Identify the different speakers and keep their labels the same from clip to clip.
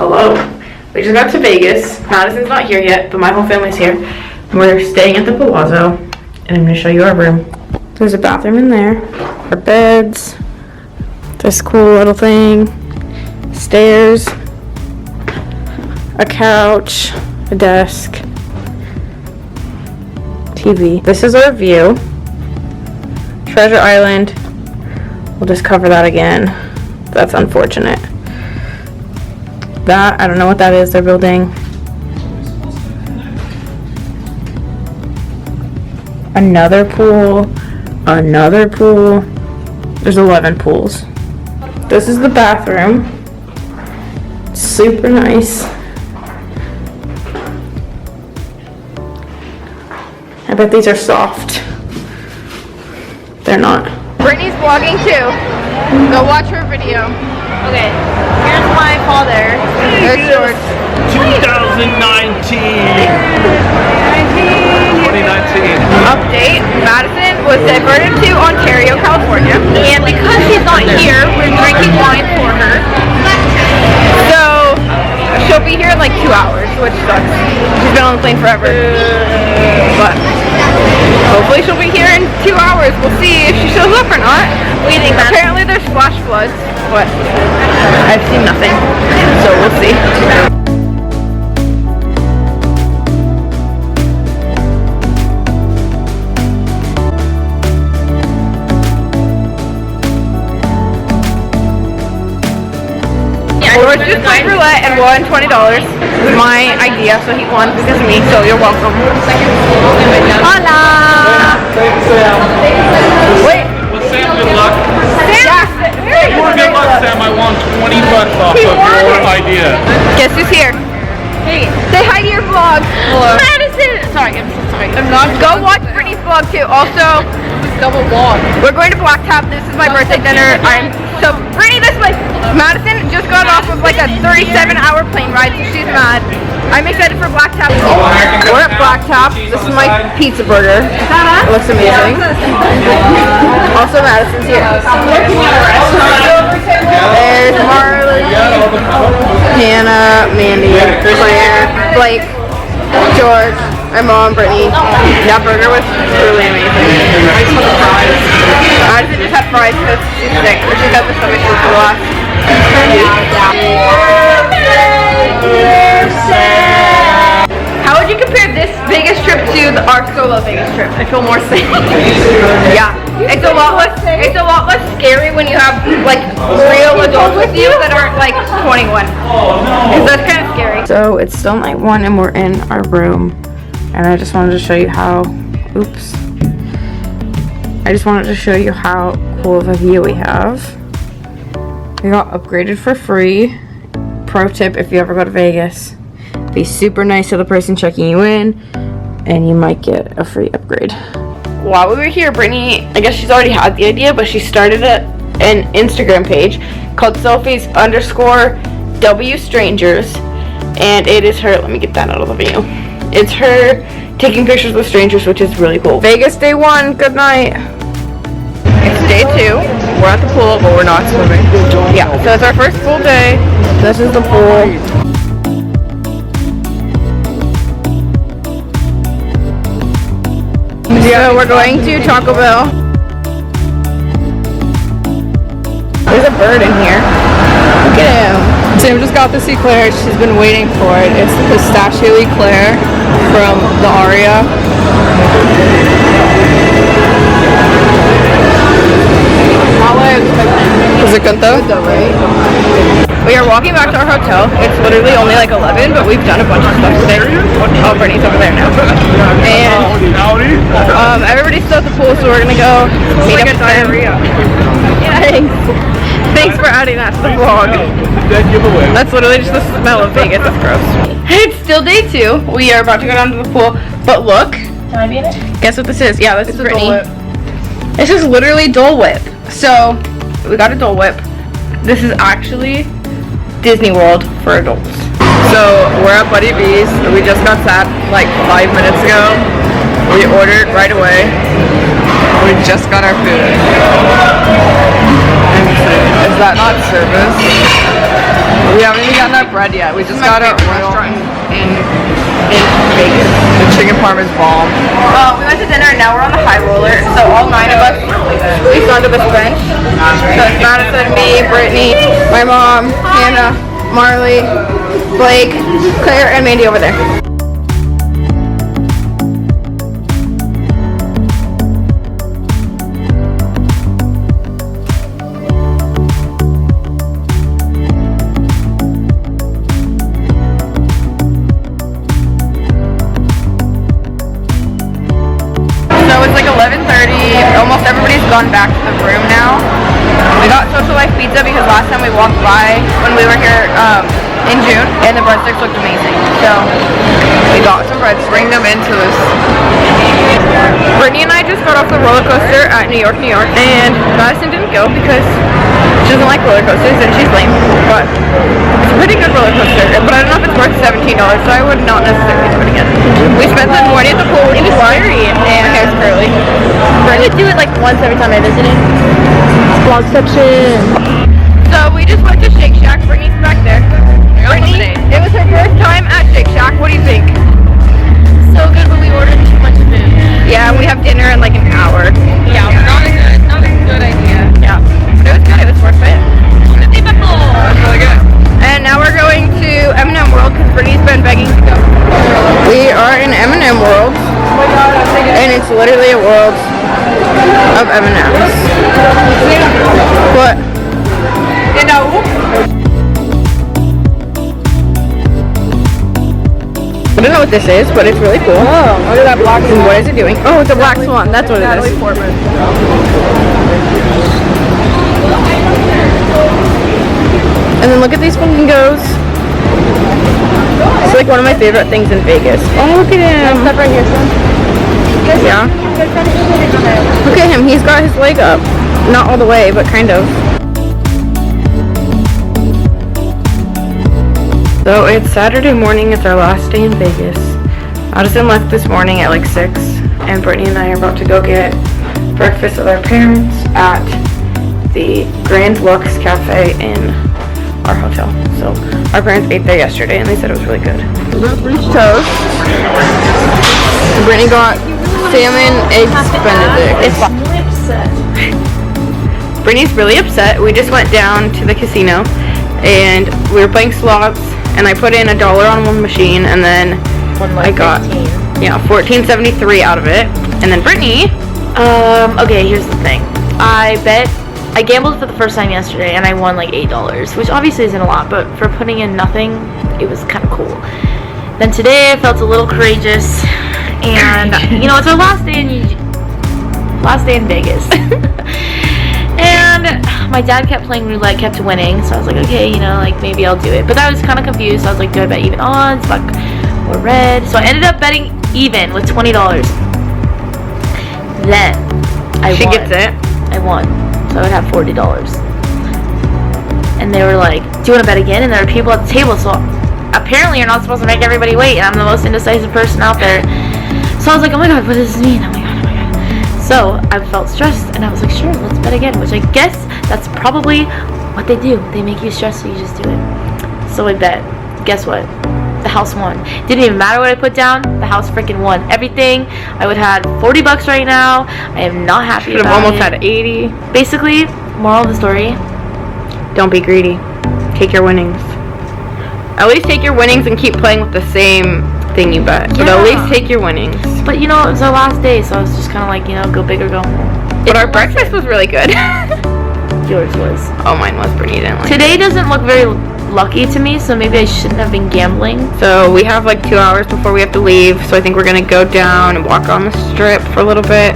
Speaker 1: Hello. We just got to Vegas. Madison's not here yet, but my whole family's here. We're staying at the Palazzo, and I'm gonna show you our room. There's a bathroom in there, our beds, this cool little thing, stairs, a couch, a desk, TV. This is our view. Treasure Island. We'll just cover that again. That's unfortunate. That, I don't know what that is they're building. Another pool. Another pool. There's 11 pools. This is the bathroom. Super nice. I bet these are soft. They're not.
Speaker 2: Brittany's vlogging too. Go watch her video.
Speaker 3: Okay, here's my father.
Speaker 2: There's George.
Speaker 4: 2019.
Speaker 2: Update. Madison was diverted to Ontario, California.
Speaker 3: And because she's not here, we're drinking wine for her.
Speaker 2: So, she'll be here in like 2 hours, which sucks. She's been on the plane forever. But, hopefully she'll be here in 2 hours. We'll see if she shows up or not.
Speaker 3: What do you think, Madison?
Speaker 2: Apparently there's flash floods, but I've seen nothing. So we'll see. George just played roulette and won $20. It was my idea, so he won because of me, so you're welcome. Hola! Wait.
Speaker 4: Well, Sam, good luck.
Speaker 2: Yeah.
Speaker 4: Good luck, Sam. I won $20 off of your idea.
Speaker 2: Guess who's here? Hey. Say hi to your vlog. Hello. Madison! Sorry, I'm so sorry. I'm not. Go watch Brittany's vlog too. Also, double vlog. We're going to Blacktop. This is my birthday dinner. Brittany, this is Madison just got off of like a 37-hour plane ride, so she's mad. I'm excited for Blacktop. We're at Blacktop. This is my pizza burger. It looks amazing. Also, Madison's here. There's Marley, Hannah, Mandy, Claire, Blake, George, my mom, Brittany. That burger was truly amazing. Madison just had fries because she's sick, or she's got the stomach flu for the last How would you compare this Vegas trip to our solo Vegas trip? I feel more safe. Yeah, it's a lot less scary when you have like real adults with you that aren't like 21. Because that's kind of scary.
Speaker 1: So it's still night 1 and we're in our room. And I just wanted to show you how, I just wanted to show you how cool of a view we have. We got upgraded for free. Pro tip, if you ever go to Vegas, be super nice to the person checking you in, and you might get a free upgrade. While we were here, Brittany, I guess she's already had the idea, but she started an Instagram page called selfies_W strangers, and it is her, let me get that out of the view. It's her taking pictures with strangers, which is really cool. Vegas day 1, good night. It's day 2. We're at the pool, but we're not swimming. Yeah, so it's our first full day. This is the pool. So we're going to Taco Bell. There's a bird in here. Look at him.
Speaker 5: Sam just got this eclair. She's been waiting for it. It's the pistachio eclair from the Aria. Is it good though?
Speaker 2: We are walking back to our hotel. It's literally only like 11, but we've done a bunch of stuff today. Oh, Brittany's over there now. And everybody's still at the pool, so we're gonna go meet up with diarrhea. Thanks for adding that to the vlog. That's literally just the smell of Vegas. That's gross. It's still day 2. We are about to go down to the pool, but look.
Speaker 3: Can I be in it?
Speaker 2: Guess what this is? Yeah, this is Brittany. This is literally Dole Whip. So, we got a Dole Whip. This is actually Disney World for adults.
Speaker 5: So we're at Buddy B's. We just got sat like 5 minutes ago. We ordered right away. We just got our food. Is that not service? We haven't even gotten our bread. bread yet. We just got a restaurant in Vegas. The chicken parm is bomb.
Speaker 2: We went to dinner and now we're on the high roller. So all 9 of us, we've gone to this bench. So it's Madison, me, Brittany, my mom, Hannah, Marley, Blake, Claire, and Mandy over there. So it's like 11:30. Almost everybody's gone back to the room now. We got Social Life Pizza because last time we walked by when we were here in June, and the breadsticks looked amazing. So
Speaker 5: We got some breads. Bring them into this.
Speaker 2: Brittany and I just got off the roller coaster at New York, and Madison didn't go because she doesn't like roller coasters and she's lame. But it's a pretty good roller coaster. But I don't know if it's worth $17, so I would not necessarily do it again. We spent the morning at the pool. It was scary, and my hair's curly.
Speaker 3: I would do it like once every time I visited. Vlog section.
Speaker 2: So we just went to Shake Shack. Brittany's back there. Brittany, it was her first time at Shake Shack. What do you think?
Speaker 3: So good, but we ordered too much food.
Speaker 2: Yeah, we have dinner in like an hour.
Speaker 3: Yeah, not a good idea.
Speaker 2: Yeah, but it was good. It was worth it.
Speaker 5: Really good.
Speaker 2: And now we're going to M&M World because Brittany's been begging to go. We are in M&M World, and it's literally a world of M&Ms. What? You know. I don't know what this is, but it's really cool. Oh, look at that black swan. What is it doing? Oh, it's a black swan. That's what it is. And then look at these flamingos. It's like one of my favorite things in Vegas. Oh, look at him.
Speaker 3: Step right here, son.
Speaker 2: Yeah. Look at him. He's got his leg up. Not all the way, but kind of. So it's Saturday morning. It's our last day in Vegas. Madison left this morning at like 6, and Brittany and I are about to go get breakfast with our parents at the Grand Lux Cafe in our hotel. So our parents ate there yesterday, and they said it was really good. French toast. Brittany got salmon eggs Benedict. Brittany's really upset. We just went down to the casino, and we were playing slots. And I put in $1 on one machine, and then I got $14.73 out of it. And then Brittany,
Speaker 3: Okay, here's the thing. I gambled for the first time yesterday and I won like $8, which obviously isn't a lot, but for putting in nothing, it was kind of cool. Then today I felt a little courageous, and you know, it's our last day in Vegas. And my dad kept playing roulette, kept winning, so I was like, okay, you know, like maybe I'll do it. But I was kind of confused. So I was like, do I bet even odds, black or red? So I ended up betting even with $20. Then I
Speaker 2: she
Speaker 3: won.
Speaker 2: gets it.
Speaker 3: I won, so I would have $40. And they were like, do you want to bet again? And there were people at the table, so apparently you're not supposed to make everybody wait, and I'm the most indecisive person out there. So I was like, oh my god, what does this mean? Oh my god. So I felt stressed, and I was like, sure, let's bet again, which I guess that's probably what they do. They make you stressed, so you just do it. So I bet. Guess what? The house won. Didn't even matter what I put down. The house freaking won everything. I would have had $40 right now. I am not happy
Speaker 2: Should have
Speaker 3: about
Speaker 2: almost
Speaker 3: it.
Speaker 2: had 80.
Speaker 3: Basically, moral of the story,
Speaker 2: Don't be greedy. Take your winnings. At least take your winnings and keep playing with the same thing you bet. But at
Speaker 3: Yeah.
Speaker 2: least take your winnings.
Speaker 3: but you know, it was our last day, so I was just kind of like, you know, go big or go home.
Speaker 2: But our breakfast was really good.
Speaker 3: Yours was.
Speaker 2: Oh, mine was. Brittany didn't like it.
Speaker 3: Today doesn't look very lucky to me, so maybe I shouldn't have been gambling.
Speaker 2: So we have like 2 hours before we have to leave. So I think we're gonna go down and walk on the strip for a little bit.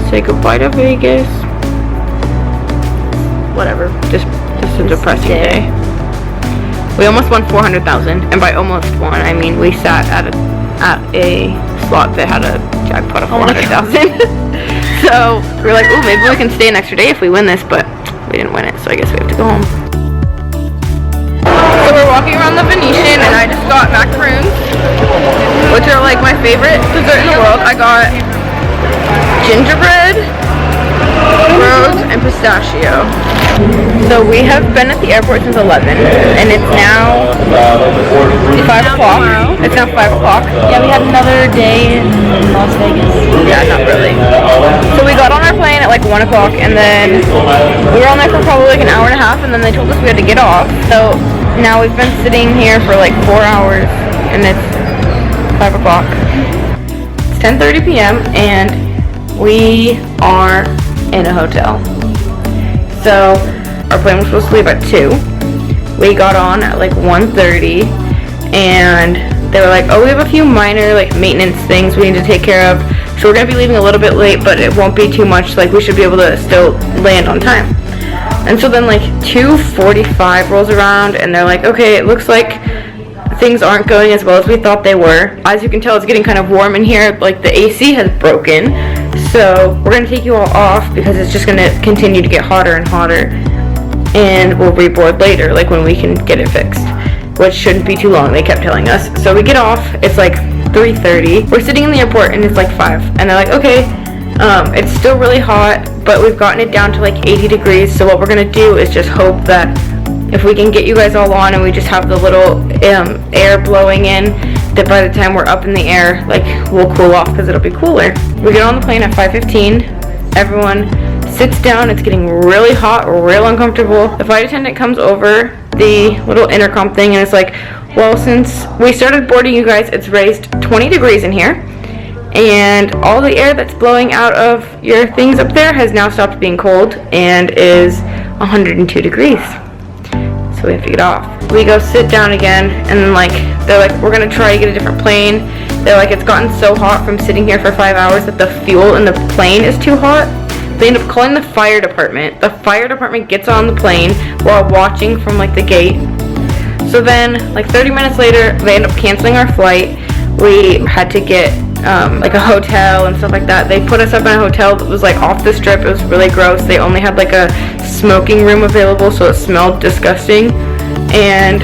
Speaker 2: Say goodbye to Vegas.
Speaker 3: Whatever.
Speaker 2: Just a depressing day. We almost won 400,000, and by almost won, I mean we sat at a slot that had a jackpot of 400,000. So we were like, oh, maybe we can stay an extra day if we win this, but we didn't win it, so I guess we have to go home. So we're walking around the Venetian, and I just got macaroons, which are like my favorite dessert in the world. I got gingerbread, rose, and pistachio. So we have been at the airport since 11, and it's now 5 o'clock. It's now 5 o'clock.
Speaker 3: Yeah, we had another day in Las Vegas.
Speaker 2: Yeah, not really. So we got on our plane at like 1 o'clock, and then we were on there for probably like an hour and a half, and then they told us we had to get off. So now we've been sitting here for like 4 hours, and it's 5 o'clock. It's 10:30 p.m. and we are in a hotel. So our plane was supposed to leave at 2. We got on at like 1:30, and they were like, oh, we have a few minor like maintenance things we need to take care of, so we're gonna be leaving a little bit late, but it won't be too much, like we should be able to still land on time. And so then like 2:45 rolls around, and they're like, okay, it looks like things aren't going as well as we thought they were. As you can tell, it's getting kind of warm in here, like the AC has broken, so we're gonna take you all off because it's just gonna continue to get hotter and hotter, and we'll reboard later, like when we can get it fixed, which shouldn't be too long, they kept telling us. So we get off, it's like 3:30. We're sitting in the airport and it's like 5, and they're like, okay, it's still really hot, but we've gotten it down to like 80 degrees, so what we're gonna do is just hope that if we can get you guys all on and we just have the little air blowing in, that by the time we're up in the air, like we'll cool off because it'll be cooler. We get on the plane at 5:15. Everyone sits down. It's getting really hot, real uncomfortable. The flight attendant comes over the little intercom thing and it's like, well, since we started boarding you guys, it's raised 20 degrees in here, and all the air that's blowing out of your things up there has now stopped being cold and is 102 degrees. So we have to get off. We go sit down again, and then like they're like, we're gonna try to get a different plane. They're like, it's gotten so hot from sitting here for 5 hours that the fuel in the plane is too hot. They end up calling the fire department. The fire department gets on the plane while watching from like the gate. So then like 30 minutes later, they end up canceling our flight. We had to get like a hotel and stuff like that. They put us up in a hotel that was like off the strip. It was really gross. They only had like a smoking room available, so it smelled disgusting, and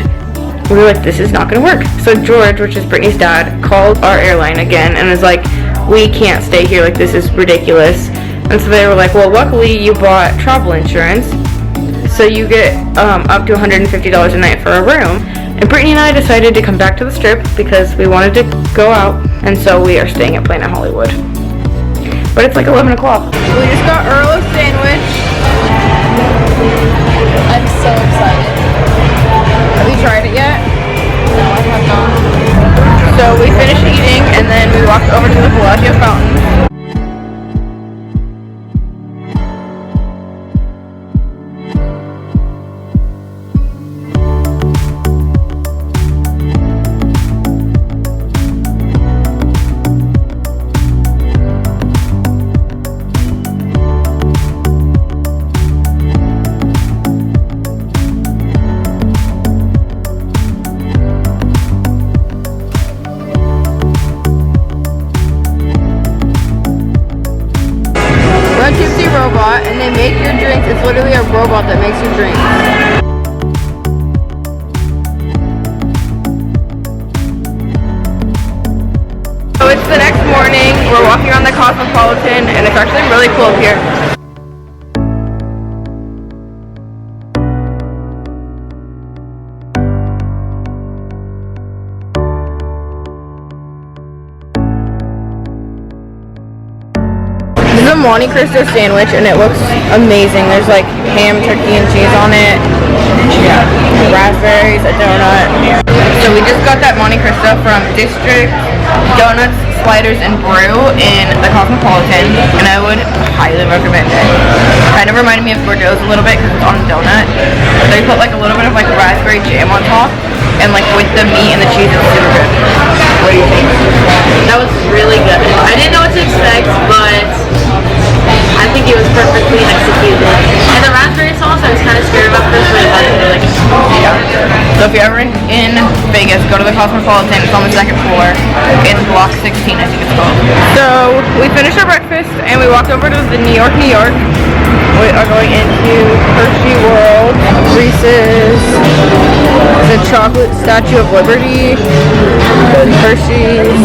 Speaker 2: we were like, this is not gonna work. So George, which is Brittany's dad, called our airline again and was like, we can't stay here, like this is ridiculous. And so they were like, well, luckily you bought travel insurance, so you get up to $150 a night for a room. And Brittany and I decided to come back to the strip because we wanted to go out, and so we are staying at Planet Hollywood. But it's like 11 o'clock. We just got Earl's sandwich.
Speaker 3: I'm so excited.
Speaker 2: Have you tried it yet?
Speaker 3: No, I have not.
Speaker 2: So we finished eating, and then we walked over to the Bellagio fountain. Tipsy Robot, and they make your drinks. It's literally a robot that makes your drinks. So it's the next morning. We're walking around the Cosmopolitan, and it's actually really cool up here. This is a Monte Cristo sandwich, and it looks amazing. There's like ham, turkey, and cheese on it. Yeah, raspberries, a donut. So we just got that Monte Cristo from District Donuts, Sliders, and Brew in the Cosmopolitan, and I would highly recommend it. Kind of reminded me of Bordeaux's a little bit because it's on a donut. They put like a little bit of like raspberry jam on top, and like with the meat and the cheese, it's super good. What do you think?
Speaker 3: That was really good. I didn't know what to expect, but I think it was perfectly executed. And the raspberry sauce, I was kind of scared about this, but I really like it.
Speaker 2: Yeah. So if you're ever in Vegas, go to the Cosmopolitan. It's on the second floor. It's block 16, I think it's called. So we finished our breakfast and we walked over to the New York. We are going into Hershey World, Reese's, the chocolate Statue of Liberty, Hershey's.